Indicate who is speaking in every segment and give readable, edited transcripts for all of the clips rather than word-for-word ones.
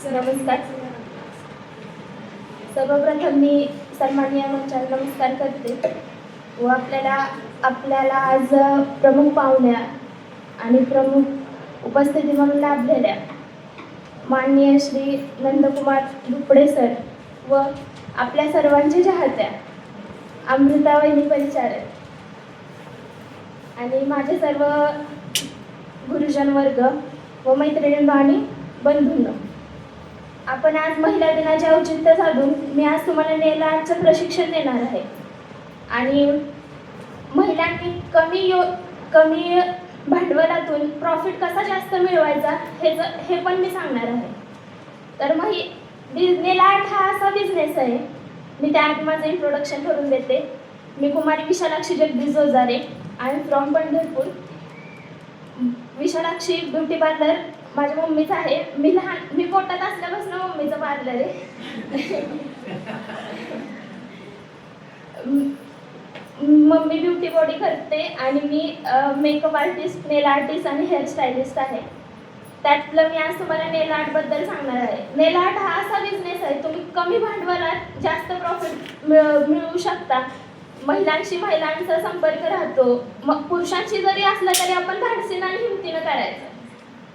Speaker 1: नमस्कार. सर्वप्रथम मी सन्माननीय मंचाला नमस्कार करते व आपल्याला आज प्रमुख पाहुण्या आणि प्रमुख उपस्थिती म्हणून लाभलेल्या माननीय श्री नंदकुमार दुपडे सर व आपल्या सर्वांच्या चाहत्या अमृता वहिनी परिचारक आणि माझे सर्व गुरुजन वर्ग व मैत्रिणींनो आणि बंधूंनो, आपण आज महिला दिनाचे औचित्य साधून मी आज तुम्हाला नेल आर्टचं प्रशिक्षण देणार आहे आणि महिलांनी कमी भांडवलातून प्रॉफिट कसा जास्त मिळवायचा हे पण मी सांगणार आहे. तर नेल आर्ट हा असा बिझनेस आहे. मी त्याआधी माझं इंट्रोडक्शन करून देते. मी Kumari Vishalakshi Jagdish Jojare, I am from Pandharpur. Vishalakshi beauty parlour माझ्या मम्मीचं आहे. मी पोटात असल्यापासून मम्मीचं पार्लर आहे. मम्मी ब्युटी बॉडी करते आणि मी मेकअप आर्टिस्ट, नेल आर्टिस्ट आणि हेअर स्टायलिस्ट आहे. त्यातलं मी आज तुम्हाला नेल आर्टबद्दल सांगणार आहे. नेल आर्ट हा असा बिझनेस आहे, तुम्ही कमी भांडवलात जास्त प्रॉफिट मिळवू शकता. महिलांचा संपर्क राहतो. मग पुरुषांशी जरी असलं तरी आपण धाडसीनं आणि हिमतीनं करायचं,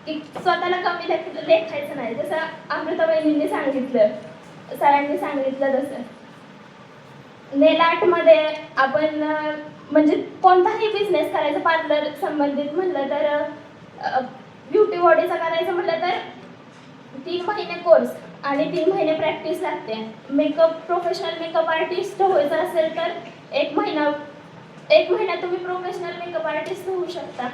Speaker 1: की स्वतःला कमी लेखायचं नाही. जसं अमृता वहिनींनी सांगितलं, सरांनी सांगितलं तसं नेल आर्टमध्ये आपण म्हणजे कोणताही बिझनेस करायचा, पार्लर संबंधित म्हणलं तर ब्युटी बॉडीचा करायचं म्हटलं तर 3 महिने कोर्स आणि 3 महिने प्रॅक्टिस लागते. प्रोफेशनल मेकअप आर्टिस्ट व्हायचं असेल तर 1 महिना तुम्ही प्रोफेशनल मेकअप आर्टिस्ट होऊ शकता.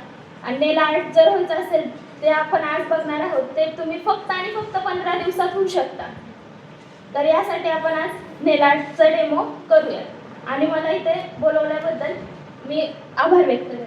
Speaker 1: आणि नेल आर्ट जर व्हायचं असेल ते आपण आज बघणार आहोत, ते तुम्ही फक्त 15 दिवसात होऊ शकता. तर यासाठी आपण आज नेल आर्टचं डेमो करूया आणि मला इथे बोलवल्याबद्दल मी आभार व्यक्त करते.